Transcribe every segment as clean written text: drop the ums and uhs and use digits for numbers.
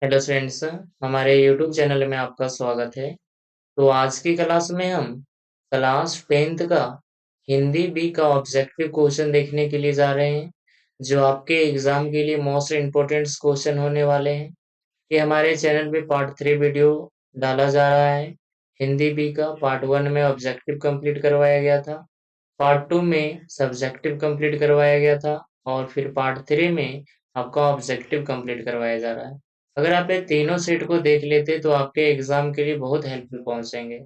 Hello friends, हमारे YouTube channel में आपका स्वागत है। तो आज की क्लास में हम क्लास 10th का हिंदी बी का ऑब्जेक्टिव क्वेश्चन देखने के लिए जा रहे हैं, जो आपके एग्जाम के लिए मोस्ट इम्पोर्टेंट क्वेश्चन होने वाले हैं। ये हमारे चैनल पे पार्ट 3 वीडियो डाला जा रहा है। हिंदी बी का पार्ट 1 में ऑब्जेक्टिव कंप्लीट करवाया गया था, पार्ट 2 में सब्जेक्टिव कंप्लीट करवाया गया था, और फिर पार्ट 3 में आपका ऑब्जेक्टिव कंप्लीट करवाया जा रहा है। अगर आप ये तीनों सेट को देख लेते तो आपके एग्जाम के लिए बहुत हेल्पफुल पहुंचेंगे।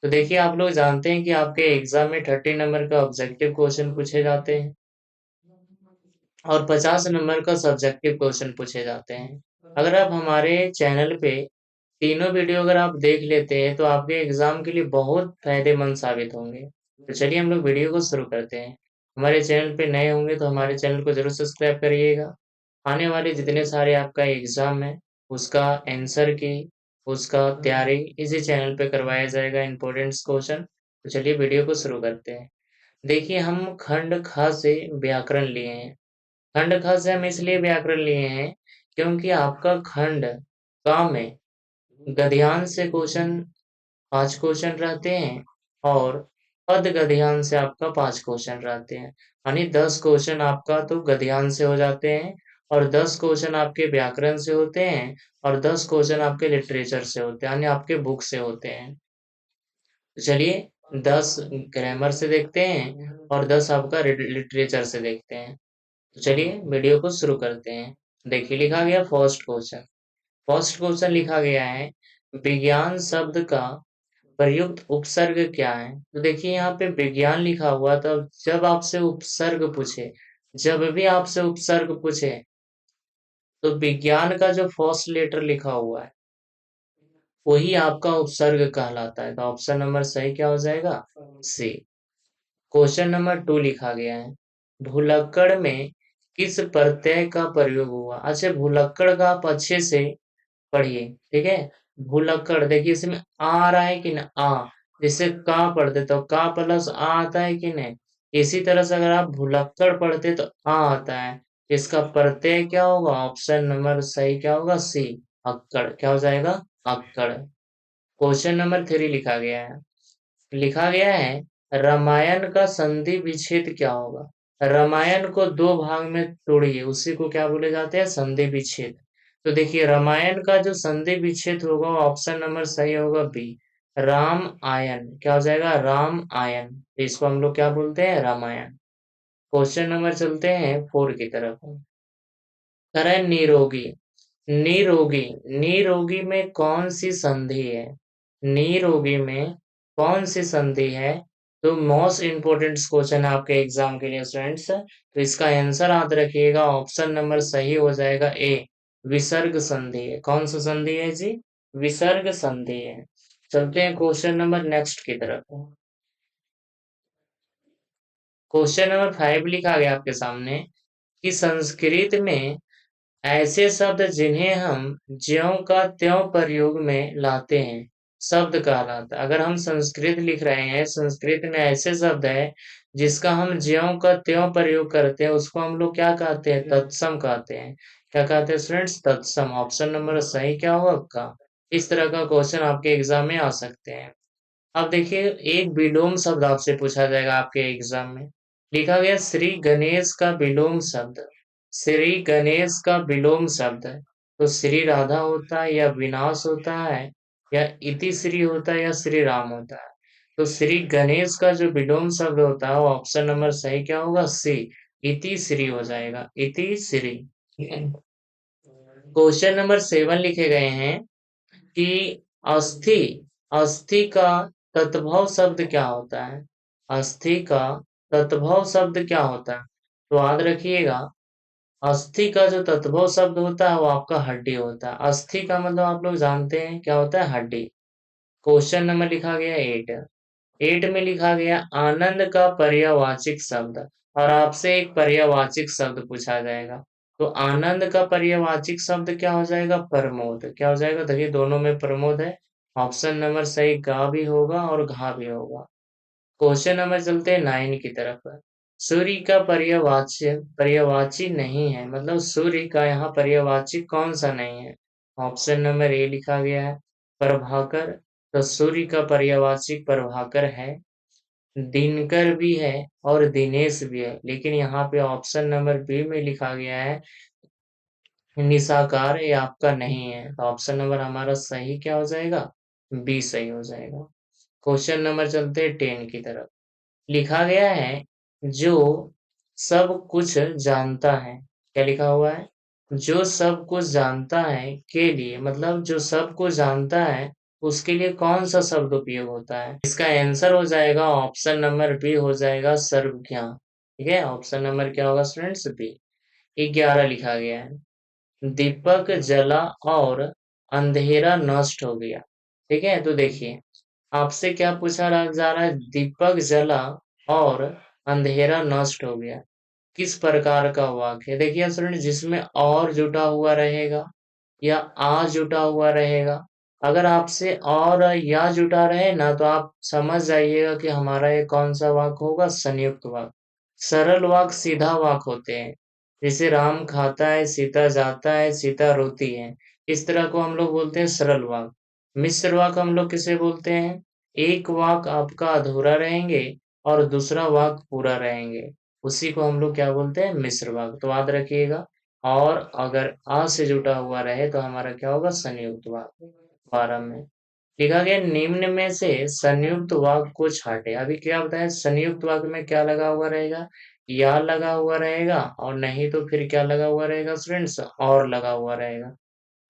तो देखिए, आप लोग जानते हैं कि आपके एग्जाम में 30 नंबर का ऑब्जेक्टिव क्वेश्चन पूछे जाते हैं और 50 नंबर का सब्जेक्टिव क्वेश्चन पूछे जाते हैं। अगर आप हमारे चैनल पे तीनों वीडियो अगर आप देख लेते हैं तो आपके एग्जाम के लिए बहुत फायदेमंद साबित होंगे। तो चलिए हम लोग वीडियो को शुरू करते हैं। हमारे चैनल पे नए होंगे तो हमारे चैनल को जरूर सब्सक्राइब करिएगा। आने वाले जितने सारे आपका एग्जाम है उसका आंसर की उसका तैयारी इसी चैनल पे करवाया जाएगा, इम्पोर्टेंट क्वेश्चन। तो चलिए वीडियो को शुरू करते हैं। देखिए, हम खंड ख से व्याकरण लिए हैं। खंड ख से हम इसलिए व्याकरण लिए हैं क्योंकि आपका खंड क में गद्यांश से क्वेश्चन 5 क्वेश्चन रहते हैं और पद गद्यांश से आपका 5 क्वेश्चन रहते हैं। यानी 10 क्वेश्चन आपका तो गद्यांश से हो जाते हैं और 10 क्वेश्चन आपके व्याकरण से होते हैं और 10 क्वेश्चन आपके लिटरेचर से होते हैं, यानी आपके बुक से होते हैं। तो चलिए 10 ग्रामर से देखते हैं और 10 आपका लिटरेचर से देखते हैं। तो चलिए वीडियो को शुरू करते हैं। देखिए, लिखा गया फर्स्ट क्वेश्चन। फर्स्ट क्वेश्चन लिखा गया है, विज्ञान शब्द का प्रयुक्त उपसर्ग क्या है? तो देखिए, यहाँ पे विज्ञान लिखा हुआ, तो जब आपसे उपसर्ग पूछे, जब भी आपसे उपसर्ग पूछे तो विज्ञान का जो फर्स्ट लेटर लिखा हुआ है वही आपका उपसर्ग कहलाता है। तो ऑप्शन नंबर सही क्या हो जाएगा? सी। क्वेश्चन नंबर 2 लिखा गया है, भुलक्कड़ में किस प्रत्यय का प्रयोग हुआ? अच्छा, भुलक्कड़ का आप अच्छे से पढ़िए, ठीक है। भुलक्कड़, देखिए इसमें आ रहा है कि ना आ, जैसे का पढ़ते तो का प्लस आ आता है कि नहीं। इसी तरह से अगर आप भुलक्कड़ पढ़ते तो आ आता है। इसका प्रत्यय क्या होगा? ऑप्शन नंबर सही क्या होगा? सी, अक्कड़। क्या हो जाएगा? अक्कड़। क्वेश्चन नंबर 3 लिखा गया है, लिखा गया है रामायण का संधि विच्छेद क्या होगा? रामायण को दो भाग में तोड़िए, उसी को क्या बोले जाते हैं? संधि विच्छेद। तो देखिए, रामायण का जो संधि विच्छेद होगा ऑप्शन नंबर सही होगा बी, राम आयन। क्या हो जाएगा? राम आयन। तो इसको हम लोग क्या बोलते हैं? रामायण। क्वेश्चन नंबर चलते हैं 4 की तरफ। कह रहा है निरोगी। निरोगी, निरोगी में कौन सी संधि है? निरोगी में कौन सी संधि है? तो मोस्ट इंपोर्टेंट क्वेश्चन है आपके एग्जाम के लिए स्टूडेंट्स। तो इसका आंसर याद रखिएगा, ऑप्शन नंबर सही हो जाएगा ए, विसर्ग संधि है। कौन सा संधि है जी? विसर्ग संधि है। चलते हैं क्वेश्चन नंबर नेक्स्ट की तरफ। क्वेश्चन नंबर 5 लिखा गया आपके सामने कि संस्कृत में ऐसे शब्द जिन्हें हम ज्यों का त्यों प्रयोग में लाते हैं शब्द कहलाता है। अगर हम संस्कृत लिख रहे हैं, संस्कृत में ऐसे शब्द है जिसका हम ज्यों का त्यों प्रयोग करते हैं, उसको हम लोग क्या कहते हैं? तत्सम कहते हैं। क्या कहते हैं स्टूडेंट्स? तत्सम। ऑप्शन नंबर सही क्या होगा आपका? इस तरह का क्वेश्चन आपके एग्जाम में आ सकते हैं। अब देखिए, एक विलोम शब्द आपसे पूछा जाएगा आपके एग्जाम में। लिखा गया श्री गणेश का विलोम शब्द। श्री गणेश का विलोम शब्द है तो श्री राधा होता है या विनाश होता है या इति श्री होता है या श्री राम होता है? तो श्री गणेश का जो विलोम शब्द होता है वो ऑप्शन नंबर सही क्या होगा? सी, इति श्री हो जाएगा, इति श्री। क्वेश्चन नंबर 7 लिखे गए हैं कि अस्थि, अस्थि का तत्भव शब्द क्या होता है? अस्थि का तत्भव शब्द क्या होता है? तो याद रखिएगा, अस्थि का जो तत्भव शब्द होता है वो आपका हड्डी होता है। अस्थि का मतलब आप लोग जानते हैं क्या होता है? हड्डी। क्वेश्चन नंबर लिखा गया 8। 8 में लिखा गया आनंद का पर्यायवाचिक शब्द, और आपसे एक पर्यायवाचिक शब्द पूछा जाएगा। तो आनंद का पर्यायवाचिक शब्द क्या हो जाएगा? प्रमोद। क्या हो जाएगा? देखिए दोनों में प्रमोद है। ऑप्शन नंबर सही गा भी होगा और घा भी होगा। क्वेश्चन नंबर चलते हैं 9 की तरफ। सूर्य का पर्यायवाची नहीं है, मतलब सूर्य का यहाँ पर्यायवाची कौन सा नहीं है? ऑप्शन नंबर ए लिखा गया है प्रभाकर। तो सूर्य का पर्यायवाची प्रभाकर है, दिनकर भी है और दिनेश भी है, लेकिन यहाँ पे ऑप्शन नंबर बी में लिखा गया है निशाकार, ये आपका नहीं है। तो ऑप्शन नंबर हमारा सही क्या हो जाएगा, बी सही हो जाएगा। क्वेश्चन नंबर चलते हैं 10 की तरफ। लिखा गया है जो सब कुछ जानता है, क्या लिखा हुआ है, जो सब कुछ जानता है के लिए, मतलब जो सब कुछ जानता है उसके लिए कौन सा शब्द उपयोग होता है। इसका आंसर हो जाएगा ऑप्शन नंबर बी हो जाएगा सर्वज्ञ। ठीक है, ऑप्शन नंबर क्या होगा स्टूडेंट्स, बी। 11 लिखा गया है दीपक जला और अंधेरा नष्ट हो गया। ठीक है, तो देखिए आपसे क्या पूछा जा रहा है, दीपक जला और अंधेरा नष्ट हो गया, किस प्रकार का वाक्य है। देखिए स्टूडेंट, जिसमें और जुटा हुआ रहेगा या आ जुटा हुआ रहेगा, अगर आपसे और या जुटा रहे ना तो आप समझ जाइएगा कि हमारा ये कौन सा वाक्य होगा, संयुक्त वाक्य। सरल वाक्य सीधा वाक्य होते हैं, जैसे राम खाता है, सीता जाता है, सीता रोती है, इस तरह को हम लोग बोलते हैं सरल वाक्य। मिश्र वाक्य हम लोग किसे बोलते हैं, एक वाक्य आपका अधूरा रहेंगे और दूसरा वाक्य पूरा रहेंगे, उसी को हम लोग क्या बोलते हैं, मिश्र वाक्य। तो याद रखिएगा, और अगर आ से जुटा हुआ रहे तो हमारा क्या होगा, संयुक्त वाक्य। 12 में लिखा गया निम्न में से संयुक्त वाक्य को छाटे। अभी क्या बताया, संयुक्त वाक्य में क्या लगा हुआ रहेगा, या लगा हुआ रहेगा, और नहीं तो फिर क्या लगा हुआ रहेगा स्टूडेंट्स, और लगा हुआ रहेगा।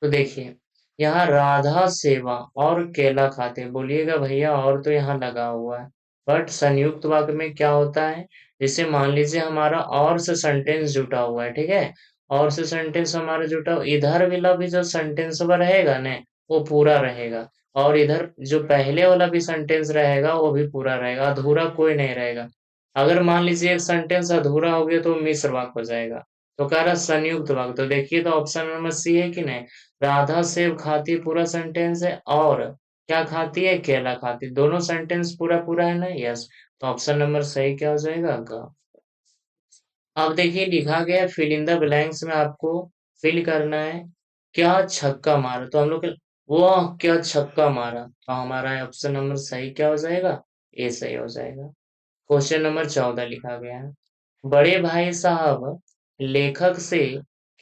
तो देखिए यहाँ राधा सेवा और केला खाते, बोलिएगा भैया और तो यहाँ लगा हुआ है, बट संयुक्त वाक्य में क्या होता है, जैसे मान लीजिए हमारा और से सेंटेंस जुटा हुआ है, ठीक है, और से सेंटेंस हमारा जुटा हुआ, इधर वाला भी जो सेंटेंस रहेगा ना वो पूरा रहेगा, और इधर जो पहले वाला भी सेंटेंस रहेगा वो भी पूरा रहेगा, अधूरा कोई नहीं रहेगा। अगर मान लीजिए एक सेंटेंस अधूरा हो गया तो मिश्र वाक्य हो जाएगा। तो कह रहा संयुक्त वाक्य, तो देखिए तो ऑप्शन नंबर सी है कि नहीं, राधा सेब खाती पूरा सेंटेंस है, और क्या खाती है, केला खाती, दोनों सेंटेंस पूरा पूरा है ना, यस। तो ऑप्शन नंबर सही क्या हो जाएगा, ग। अब देखिए लिखा गया फिल इन द ब्लैंक्स में आपको फिल करना है, क्या छक्का मारा, तो हम लोग वो क्या छक्का मारा, तो हमारा ऑप्शन नंबर सही क्या हो जाएगा, ए सही हो जाएगा। क्वेश्चन नंबर 14 लिखा गया है बड़े भाई साहब लेखक से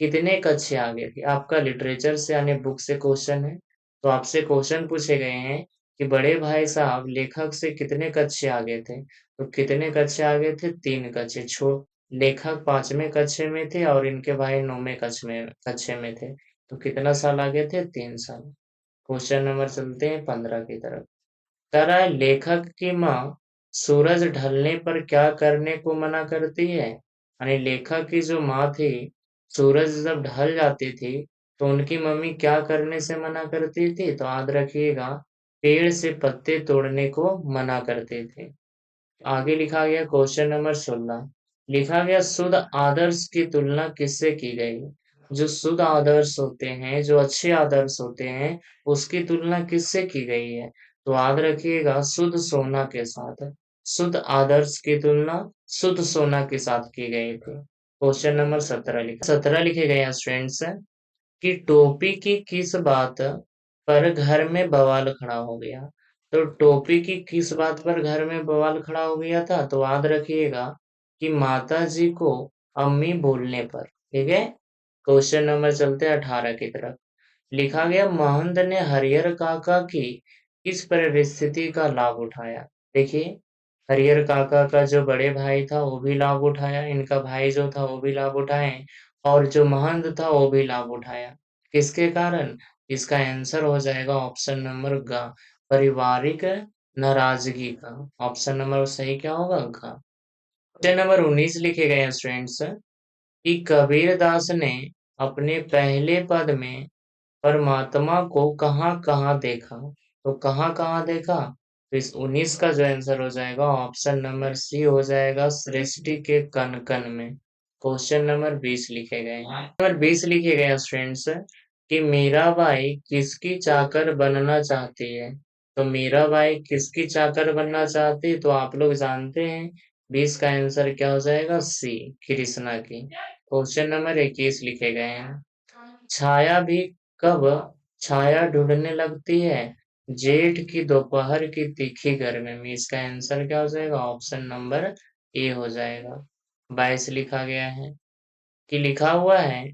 कितने कक्षे आगे थे, आपका लिटरेचर से यानी बुक से क्वेश्चन है। तो आपसे क्वेश्चन पूछे गए हैं कि बड़े भाई साहब लेखक से कितने कक्षे आगे थे, तो कितने कक्षे आगे थे, 3 कक्षे। लेखक 5वें कक्षे में थे और इनके भाई 9वें कक्षे में थे, तो कितना साल आगे थे, 3 साल। क्वेश्चन नंबर चलते हैं 15 की तरफ। कह रहा है लेखक की माँ सूरज ढलने पर क्या करने को मना करती है, यानी लेखक की जो माँ थी, सूरज जब ढल जाती थी तो उनकी मम्मी क्या करने से मना करती थी, तो याद रखिएगा पेड़ से पत्ते तोड़ने को मना करते थे। आगे लिखा गया क्वेश्चन नंबर 16, लिखा गया शुद्ध आदर्श की तुलना किससे की गई, जो शुद्ध आदर्श होते हैं, जो अच्छे आदर्श होते हैं, उसकी तुलना किससे की गई है, तो याद रखिएगा शुद्ध सोना के साथ। शुद्ध आदर्श की तुलना शुद्ध सोना के साथ की गई थी। क्वेश्चन नंबर 17 लिखे गए हैं स्टूडेंट्स कि टोपी की किस बात पर घर में बवाल खड़ा हो गया, तो टोपी की किस बात पर घर में बवाल खड़ा हो गया था, तो याद रखिएगा कि माता जी को अम्मी बोलने पर। ठीक है, क्वेश्चन नंबर चलते हैं 18 की तरफ। लिखा गया महंत ने हरिहर काका की किस परिस्थिति का लाभ उठाया। देखिए हरिहर काका का जो बड़े भाई था वो भी लाभ उठाया, इनका भाई जो था वो भी लाभ उठाए, और जो महंत था वो भी लाभ उठाया, किसके कारण, इसका आंसर हो जाएगा ऑप्शन नंबर ग, पारिवारिक नाराजगी का। ऑप्शन नंबर सही क्या होगा, ग। क्वेश्चन नंबर 19 लिखे गए हैं स्टूडेंट्स कि कबीर दास ने अपने पहले पद में परमात्मा को कहाँ कहाँ देखा, तो कहाँ कहाँ देखा, तो इस 19 का जो आंसर हो जाएगा ऑप्शन नंबर सी हो जाएगा सृष्टि के कण कण में। क्वेश्चन नंबर 20 लिखे गए हैं, नंबर 20 लिखे गए हैं स्टूडेंट्स कि मीराबाई किसकी चाकर बनना चाहती है, तो मीराबाई किसकी चाकर बनना चाहती है, तो आप लोग जानते हैं 20 का आंसर क्या हो जाएगा, सी कृष्णा की। क्वेश्चन नंबर 21 लिखे गए हैं छाया भी कब छाया ढूंढने लगती है जेठ की दोपहर की तीखी गर्मी में। इसका आंसर क्या हो जाएगा? ऑप्शन नंबर ए हो जाएगा। 22 लिखा गया है कि लिखा हुआ है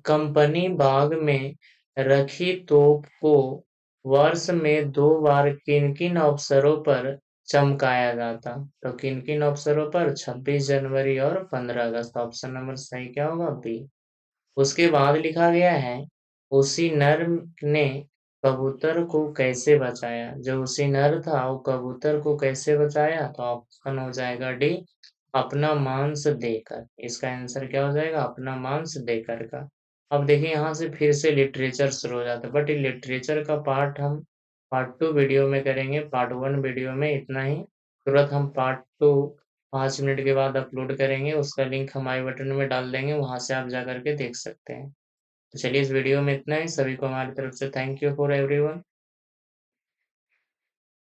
कंपनी बाग में रखी तोप को वर्ष में 2 बार किन-किन अवसरों पर चमकाया जाता? तो किन-किन अवसरों पर? 26 जनवरी और 15 अगस्त। ऑप्शन नंबर सही क्या होगा? बी। उसके बाद लिखा गया है उसी नर ने कबूतर को कैसे बचाया? जो उसी नर था वो कबूतर को कैसे बचाया? तो ऑप्शन हो जाएगा डी, अपना मांस देकर। इसका आंसर क्या हो जाएगा? अपना मांस देकर का। अब देखिए यहाँ से फिर से लिटरेचर शुरू हो जाता है, बट ये लिटरेचर का पार्ट हम पार्ट 2 वीडियो में करेंगे। पार्ट 1 वीडियो में इतना ही। तुरंत हम पार्ट 2 5 मिनट के बाद अपलोड करेंगे। उसका लिंक हम आई बटन में डाल देंगे, वहां से आप जा करके देख सकते हैं। तो चलिए इस वीडियो में इतना ही। सभी को हमारी तरफ से थैंक यू फॉर एवरीवन।